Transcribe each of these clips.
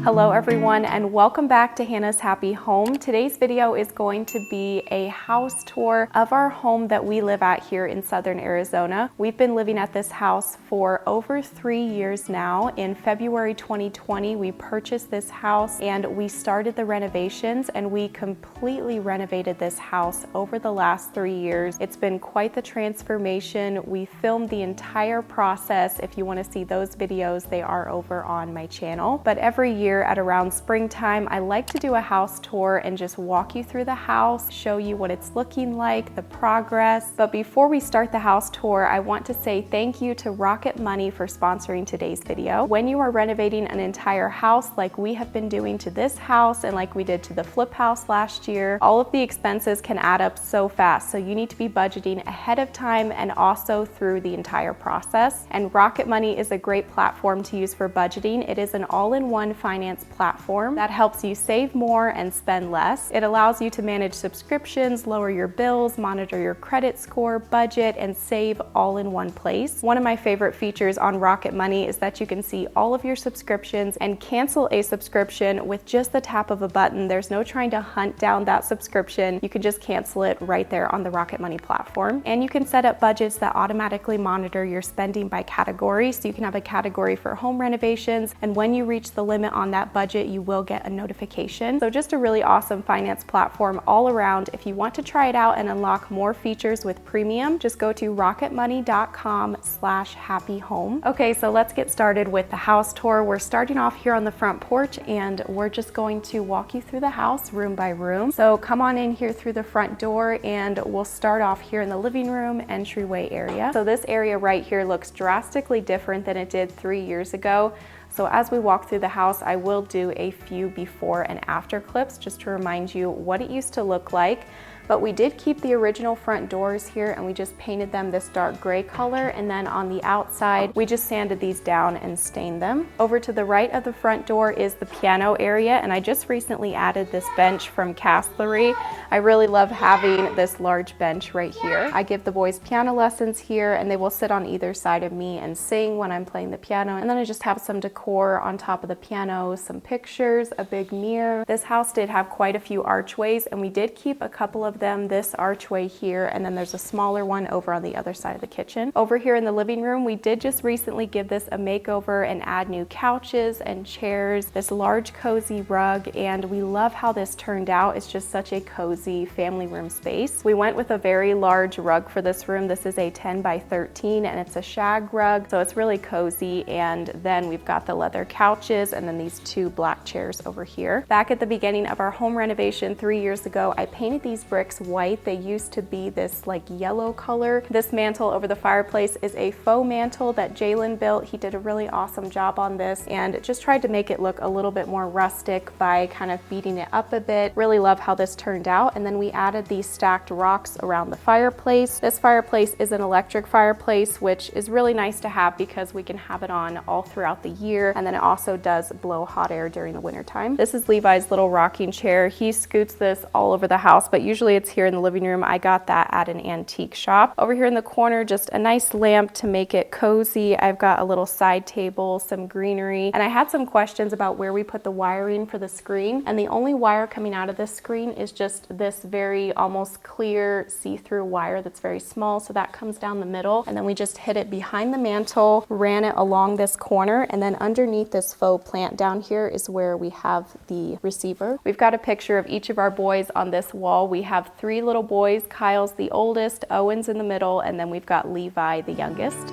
Hello everyone and welcome back to Hannah's Happy Home. Today's video is going to be a house tour of our home that we live at here in Southern Arizona. We've been living at this house for over 3 years now. In February 2020, we purchased this house and we started the renovations, and we completely renovated this house over the last 3 years. It's been quite the transformation. We filmed the entire process. If you want to see those videos, they are over on my channel. But every year at around springtime, I like to do a house tour and just walk you through the house, show you what it's looking like, the progress. But before we start the house tour, I want to say thank you to Rocket Money for sponsoring today's video. When you are renovating an entire house like we have been doing to this house and like we did to the flip house last year, all of the expenses can add up so fast. So you need to be budgeting ahead of time and also through the entire process. And Rocket Money is a great platform to use for budgeting. It is an all-in-one finance platform that helps you save more and spend less. It allows you to manage subscriptions, lower your bills, monitor your credit score, budget, and save all in one place. One of my favorite features on Rocket Money is that you can see all of your subscriptions and cancel a subscription with just the tap of a button. There's no trying to hunt down that subscription. You can just cancel it right there on the Rocket Money platform. And you can set up budgets that automatically monitor your spending by category. So you can have a category for home renovations, and when you reach the limit on that budget, you will get a notification. So just a really awesome finance platform all around. If you want to try it out and unlock more features with premium, just go to rocketmoney.com/happyhome. Okay, so let's get started with the house tour. We're starting off here on the front porch, and we're just going to walk you through the house room by room. So come on in here through the front door, and we'll start off here in the living room entryway area. So this area right here looks drastically different than it did 3 years ago. So as we walk through the house, I will do a few before and after clips just to remind you what it used to look like. But we did keep the original front doors here, and we just painted them this dark gray color, and then on the outside we just sanded these down and stained them. Over to the right of the front door is the piano area, and I just recently added this bench from Castlery. I really love having this large bench right here. I give the boys piano lessons here, and they will sit on either side of me and sing when I'm playing the piano. And then I just have some decor on top of the piano, some pictures, a big mirror. This house did have quite a few archways, and we did keep a couple of them, this archway here, and then there's a smaller one over on the other side of the kitchen. Over here in the living room, we did just recently give this a makeover and add new couches and chairs, this large cozy rug, and we love how this turned out. It's just such a cozy family room space. We went with a very large rug for this room. This is a 10 by 13 and it's a shag rug, so it's really cozy. And then we've got the leather couches and then these two black chairs over here. Back at the beginning of our home renovation 3 years ago, I painted these bricks white. They used to be this like yellow color. This mantle over the fireplace is a faux mantle that Jalen built. He did a really awesome job on this and just tried to make it look a little bit more rustic by kind of beating it up a bit. Really love how this turned out. And then we added these stacked rocks around the fireplace. This fireplace is an electric fireplace, which is really nice to have because we can have it on all throughout the year, and then it also does blow hot air during the winter time. This is Levi's little rocking chair. He scoots this all over the house, but usually it's here in the living room. I got that at an antique shop. Over here in the corner, just a nice lamp to make it cozy. I've got a little side table, some greenery, and I had some questions about where we put the wiring for the screen, and the only wire coming out of this screen is just this very almost clear see-through wire that's very small, so that comes down the middle, and then we just hid it behind the mantle, ran it along this corner, and then underneath this faux plant down here is where we have the receiver. We've got a picture of each of our boys on this wall. We have 3 little boys. Kyle's the oldest, Owen's in the middle, and then we've got Levi, the youngest.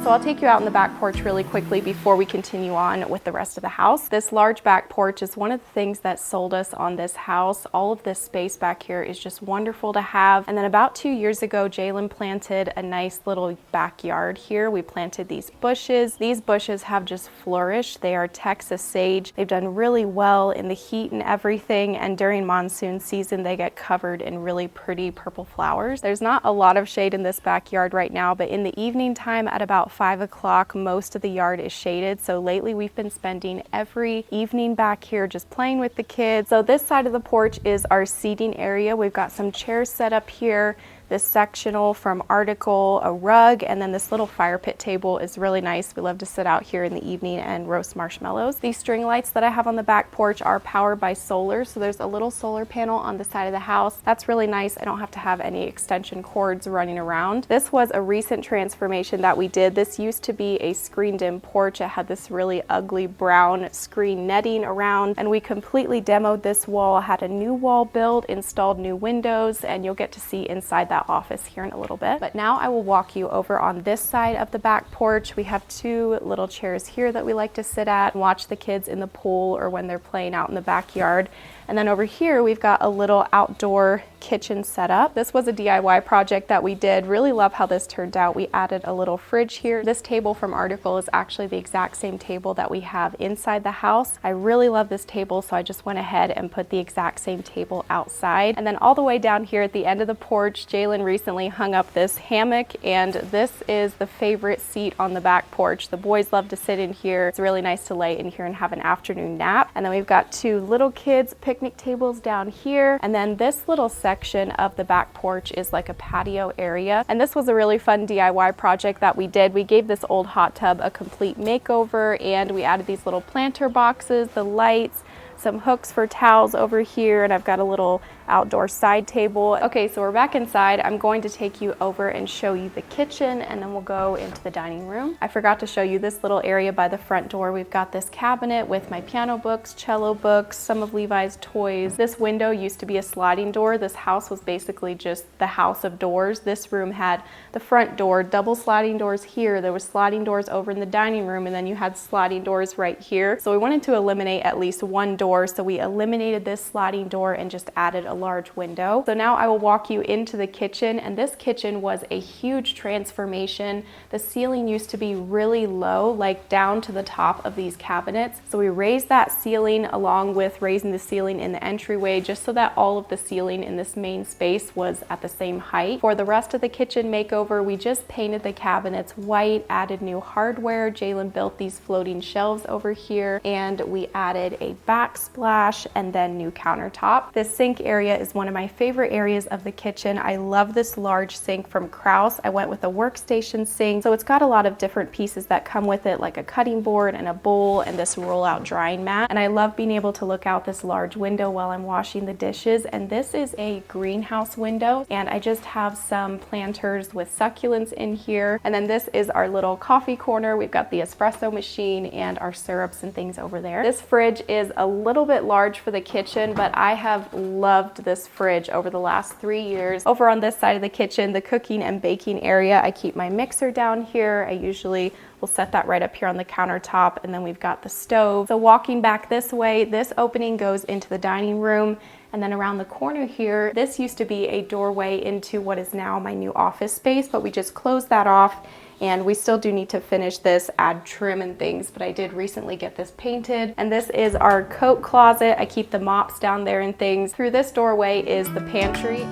So I'll take you out in the back porch really quickly before we continue on with the rest of the house. This large back porch is one of the things that sold us on this house. All of this space back here is just wonderful to have. And then about 2 years ago, Jalen planted a nice little backyard here. We planted these bushes. These bushes have just flourished. They are Texas sage. They've done really well in the heat and everything. And during monsoon season, they get covered in really pretty purple flowers. There's not a lot of shade in this backyard right now, but in the evening time at about 5 o'clock, most of the yard is shaded. So lately we've been spending every evening back here just playing with the kids. So this side of the porch is our seating area. We've got some chairs set up here. this sectional from Article, a rug, and then this little fire pit table is really nice. We love to sit out here in the evening and roast marshmallows. These string lights that I have on the back porch are powered by solar, so there's a little solar panel on the side of the house. That's really nice. I don't have to have any extension cords running around. This was a recent transformation that we did. This used to be a screened-in porch. It had this really ugly brown screen netting around, and we completely demoed this wall, had a new wall built, installed new windows, and you'll get to see inside that office here in a little bit. But now I will walk you over on this side of the back porch. We have two little chairs here that we like to sit at and watch the kids in the pool or when they're playing out in the backyard. And then over here, we've got a little outdoor kitchen setup. This was a DIY project that we did. Really love how this turned out. We added a little fridge here. This table from Article is actually the exact same table that we have inside the house. I really love this table, so I just went ahead and put the exact same table outside. And then all the way down here at the end of the porch, Jalen recently hung up this hammock, and this is the favorite seat on the back porch. The boys love to sit in here. It's really nice to lay in here and have an afternoon nap. And then we've got two little kids picnic tables down here, and then this little section of the back porch is like a patio area. And this was a really fun DIY project that we did. We gave this old hot tub a complete makeover, and we added these little planter boxes, the lights, some hooks for towels over here, and I've got a little outdoor side table. Okay, so we're back inside. I'm going to take you over and show you the kitchen, and then we'll go into the dining room. I forgot to show you this little area by the front door. We've got this cabinet with my piano books, cello books, some of Levi's toys. This window used to be a sliding door. This house was basically just the house of doors. This room had the front door, double sliding doors here. There was sliding doors over in the dining room, and then you had sliding doors right here. So we wanted to eliminate at least one door, so we eliminated this sliding door and just added a large window. So now I will walk you into the kitchen, and this kitchen was a huge transformation. The ceiling used to be really low, like down to the top of these cabinets. So we raised that ceiling along with raising the ceiling in the entryway, just so that all of the ceiling in this main space was at the same height. For the rest of the kitchen makeover, we just painted the cabinets white, added new hardware. Jalen built these floating shelves over here, and we added a backsplash and then new countertop. This sink area is one of my favorite areas of the kitchen. I love this large sink from Kraus. I went with a workstation sink, so it's got a lot of different pieces that come with it, like a cutting board and a bowl and this roll-out drying mat. And I love being able to look out this large window while I'm washing the dishes. And this is a greenhouse window, and I just have some planters with succulents in here. And then this is our little coffee corner. We've got the espresso machine and our syrups and things over there. This fridge is a little bit large for the kitchen, but I have loved this fridge over the last 3 years. Over on this side of the kitchen, the cooking and baking area, I keep my mixer down here. I usually will set that right up here on the countertop, and then we've got the stove. So walking back this way, this opening goes into the dining room. And then around the corner here, this used to be a doorway into what is now my new office space, but we just closed that off. And we still do need to finish this, add trim and things, but I did recently get this painted. And this is our coat closet. I keep the mops down there and things. Through this doorway is the pantry.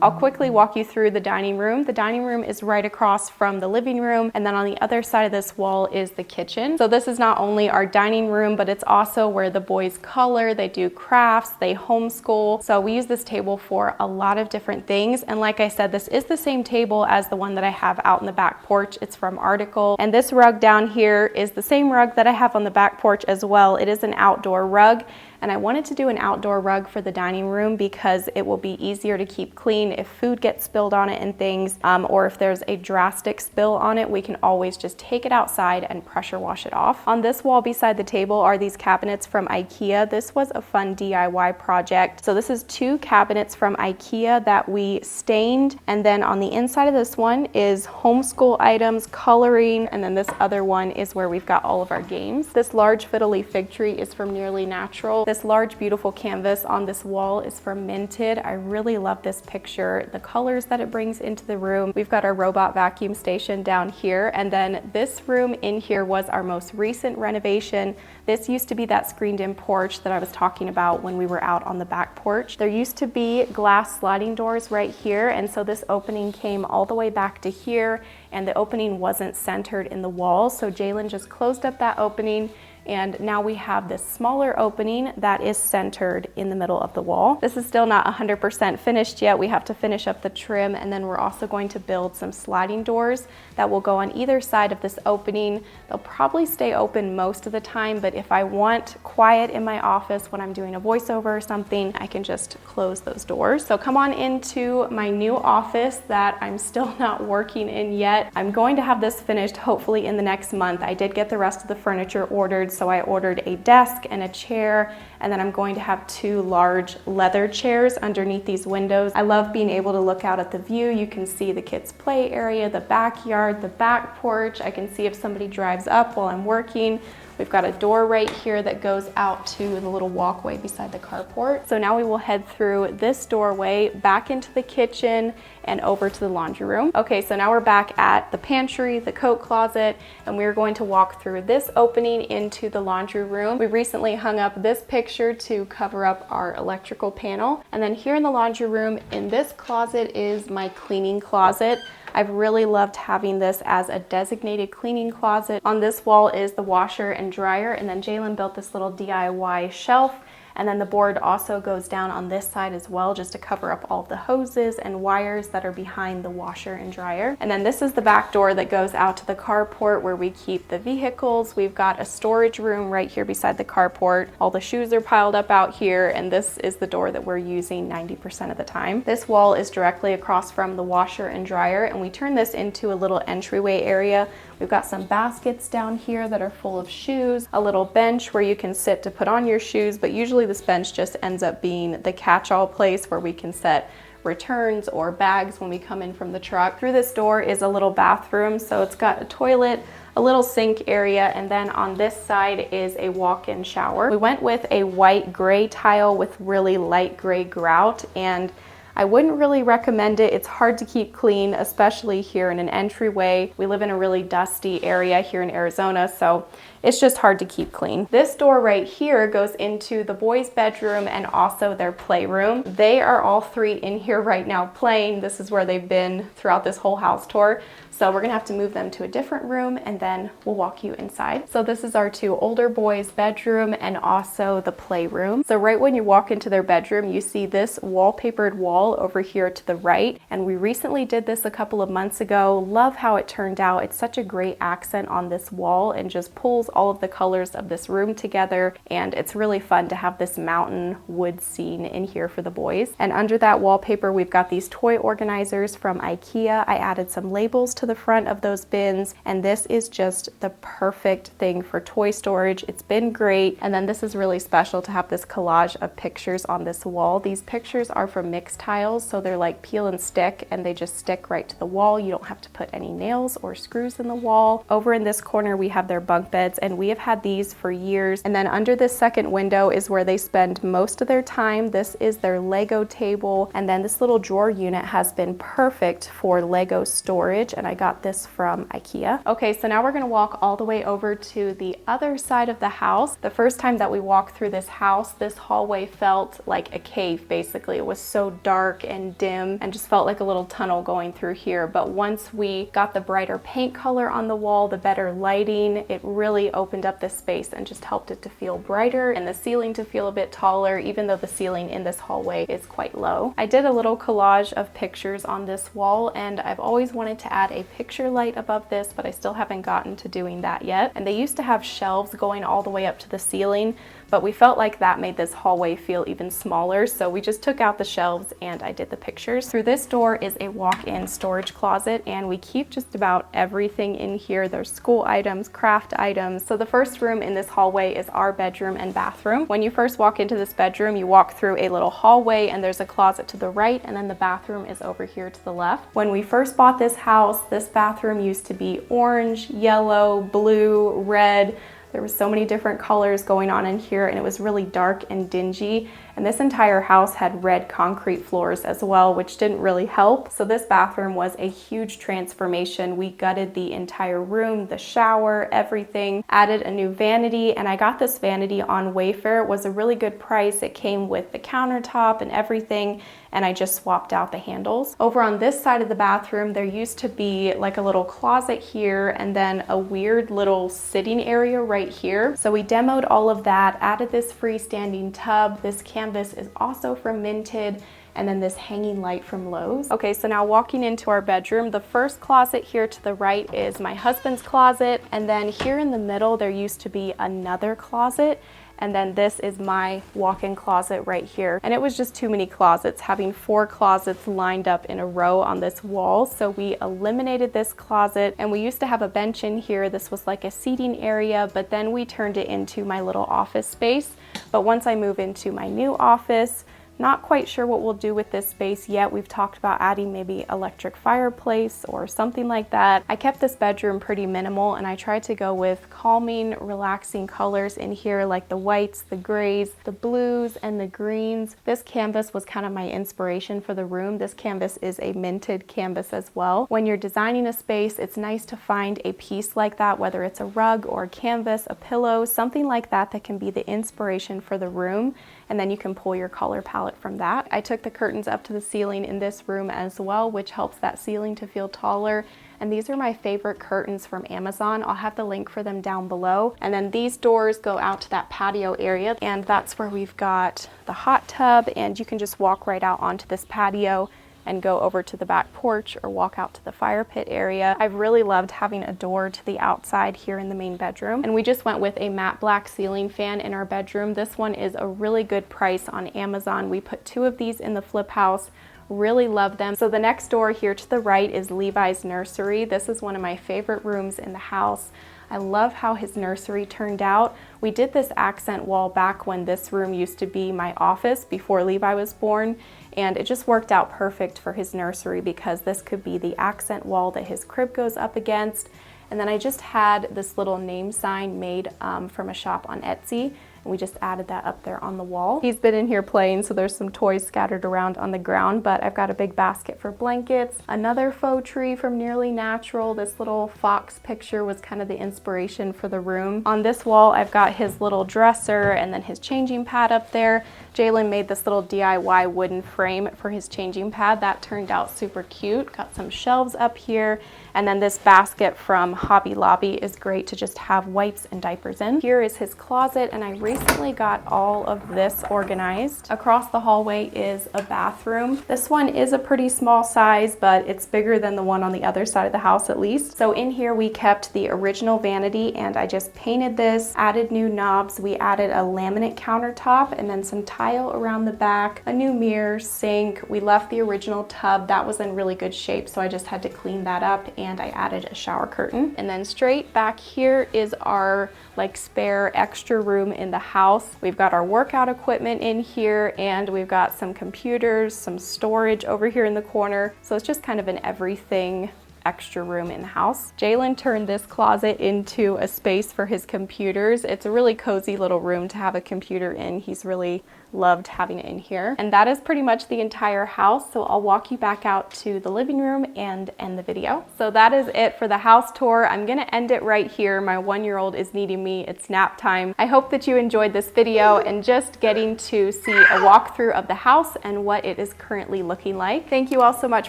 I'll quickly walk you through the dining room. The dining room is right across from the living room, and then on the other side of this wall is the kitchen. So this is not only our dining room, but it's also where the boys color, they do crafts, they homeschool. So we use this table for a lot of different things. And like I said, this is the same table as the one that I have out in the back porch. It's from Article. And this rug down here is the same rug that I have on the back porch as well. It is an outdoor rug. And I wanted to do an outdoor rug for the dining room because it will be easier to keep clean if food gets spilled on it and things, or if there's a drastic spill on it, we can always just take it outside and pressure wash it off. On this wall beside the table are these cabinets from IKEA. This was a fun DIY project. So this is 2 cabinets from IKEA that we stained, and then on the inside of this one is homeschool items, coloring, and then this other one is where we've got all of our games. This large fiddly fig tree is from Nearly Natural. This large, beautiful canvas on this wall is from Minted. I really love this picture, the colors that it brings into the room. We've got our robot vacuum station down here, and then this room in here was our most recent renovation. This used to be that screened-in porch that I was talking about when we were out on the back porch. There used to be glass sliding doors right here, and so this opening came all the way back to here, and the opening wasn't centered in the wall, so Jalen just closed up that opening, and now we have this smaller opening that is centered in the middle of the wall. This is still not 100% finished yet. We have to finish up the trim, and then we're also going to build some sliding doors that will go on either side of this opening. They'll probably stay open most of the time, but if I want quiet in my office when I'm doing a voiceover or something, I can just close those doors. So come on into my new office that I'm still not working in yet. I'm going to have this finished hopefully in the next month. I did get the rest of the furniture ordered, so I ordered a desk and a chair, and then I'm going to have 2 large leather chairs underneath these windows. I love being able to look out at the view. You can see the kids' play area, the backyard, the back porch. I can see if somebody drives up while I'm working. We've got a door right here that goes out to the little walkway beside the carport. So now we will head through this doorway back into the kitchen and over to the laundry room. Okay, so now we're back at the pantry, the coat closet, and we're going to walk through this opening into the laundry room. We recently hung up this picture to cover up our electrical panel. And then here in the laundry room, in this closet is my cleaning closet. I've really loved having this as a designated cleaning closet. On this wall is the washer and dryer, and then Jalen built this little DIY shelf. And then the board also goes down on this side as well, just to cover up all of the hoses and wires that are behind the washer and dryer. And then this is the back door that goes out to the carport where we keep the vehicles. We've got a storage room right here beside the carport. All the shoes are piled up out here, and this is the door that we're using 90% of the time. This wall is directly across from the washer and dryer, and we turn this into a little entryway area. We've got some baskets down here that are full of shoes, a little bench where you can sit to put on your shoes, but usually this bench just ends up being the catch-all place where we can set returns or bags when we come in from the truck. Through this door is a little bathroom, so it's got a toilet, a little sink area, and then on this side is a walk-in shower. We went with a white gray tile with really light gray grout, and I wouldn't really recommend it. It's hard to keep clean, especially here in an entryway. We live in a really dusty area here in Arizona, so it's just hard to keep clean. This door right here goes into the boys' bedroom and also their playroom. They are all 3 in here right now playing. This is where they've been throughout this whole house tour. So we're gonna have to move them to a different room, and then we'll walk you inside. So this is our 2 older boys' bedroom and also the playroom. So right when you walk into their bedroom, you see this wallpapered wall over here to the right. And we recently did this a couple of months ago. Love how it turned out. It's such a great accent on this wall and just pulls all of the colors of this room together. And it's really fun to have this mountain wood scene in here for the boys. And under that wallpaper, we've got these toy organizers from IKEA. I added some labels to the front of those bins, and this is just the perfect thing for toy storage. It's been great. And then this is really special to have this collage of pictures on this wall. These pictures are from mixed tiles, so they're like peel and stick, and they just stick right to the wall. You don't have to put any nails or screws in the wall. Over in this corner, we have their bunk beds, and we have had these for years. And then under this second window is where they spend most of their time. This is their Lego table, and then this little drawer unit has been perfect for Lego storage, and I got this from IKEA. Okay, so now we're gonna walk all the way over to the other side of the house. The first time that we walked through this house, this hallway felt like a cave, basically. It was so dark and dim and just felt like a little tunnel going through here. But once we got the brighter paint color on the wall, the better lighting, it really opened up this space and just helped it to feel brighter and the ceiling to feel a bit taller, even though the ceiling in this hallway is quite low. I did a little collage of pictures on this wall, and I've always wanted to add a picture light above this, but I still haven't gotten to doing that yet. And they used to have shelves going all the way up to the ceiling, but we felt like that made this hallway feel even smaller, so we just took out the shelves and I did the pictures. Through this door is a walk-in storage closet, and we keep just about everything in here. There's school items, craft items. So the first room in this hallway is our bedroom and bathroom. When you first walk into this bedroom, you walk through a little hallway, and there's a closet to the right, and then the bathroom is over here to the left. When we first bought this house, this bathroom used to be orange, yellow, blue, red. There were so many different colors going on in here, and it was really dark and dingy. And this entire house had red concrete floors as well, which didn't really help. So this bathroom was a huge transformation. We gutted the entire room, the shower, everything, added a new vanity, and I got this vanity on Wayfair. It was a really good price. It came with the countertop and everything, and I just swapped out the handles. Over on this side of the bathroom, there used to be like a little closet here and then a weird little sitting area right here. So we demoed all of that, added this freestanding tub. This canvas is also from Minted, and then this hanging light from Lowe's. Okay, so now walking into our bedroom, the first closet here to the right is my husband's closet, and then here in the middle there used to be another closet, and then this is my walk-in closet right here. And it was just too many closets, having 4 closets lined up in a row on this wall. So we eliminated this closet, and we used to have a bench in here. This was like a seating area, but then we turned it into my little office space. But once I move into my new office, not quite sure what we'll do with this space yet. We've talked about adding maybe electric fireplace or something like that. I kept this bedroom pretty minimal, and I tried to go with calming, relaxing colors in here, like the whites, the grays, the blues, and the greens. This canvas was kind of my inspiration for the room. This canvas is a Minted canvas as well. When you're designing a space, it's nice to find a piece like that, whether it's a rug or a canvas, a pillow, something like that that can be the inspiration for the room, and then you can pull your color palette from that. I took the curtains up to the ceiling in this room as well, which helps that ceiling to feel taller. And these are my favorite curtains from Amazon. I'll have the link for them down below. And then these doors go out to that patio area, and that's where we've got the hot tub, and you can just walk right out onto this patio and go over to the back porch or walk out to the fire pit area. I've really loved having a door to the outside here in the main bedroom. And we just went with a matte black ceiling fan in our bedroom. This one is a really good price on Amazon. We put 2 of these in the flip house. Really love them. So the next door here to the right is Levi's nursery. This is one of my favorite rooms in the house. I love how his nursery turned out. We did this accent wall back when this room used to be my office before Levi was born, and it just worked out perfect for his nursery because this could be the accent wall that his crib goes up against. And then I just had this little name sign made from a shop on Etsy, and we just added that up there on the wall. He's been in here playing, so there's some toys scattered around on the ground, but I've got a big basket for blankets, another faux tree from Nearly Natural. This little fox picture was kind of the inspiration for the room. On this wall, I've got his little dresser and then his changing pad up there. Jalen made this little DIY wooden frame for his changing pad. That turned out super cute. Got some shelves up here. And then this basket from Hobby Lobby is great to just have wipes and diapers in. Here is his closet, and I recently got all of this organized. Across the hallway is a bathroom. This one is a pretty small size, but it's bigger than the one on the other side of the house at least. So in here we kept the original vanity, and I just painted this, added new knobs. We added a laminate countertop and then some tile around the back, a new mirror, sink. We left the original tub. That was in really good shape, so I just had to clean that up, and I added a shower curtain. And then straight back here is our like spare extra room in the house. We've got our workout equipment in here, and we've got some computers, some storage over here in the corner. So it's just kind of an everything extra room in the house. Jalen turned this closet into a space for his computers. It's a really cozy little room to have a computer in. He's really loved having it in here. And that is pretty much the entire house. So I'll walk you back out to the living room and end the video. So that is it for the house tour. I'm gonna end it right here. My 1-year-old is needing me. It's nap time. I hope that you enjoyed this video and just getting to see a walkthrough of the house and what it is currently looking like. Thank you all so much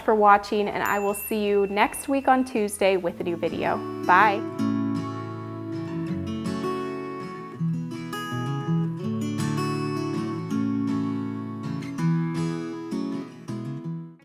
for watching, and I will see you next week on Tuesday with a new video. Bye.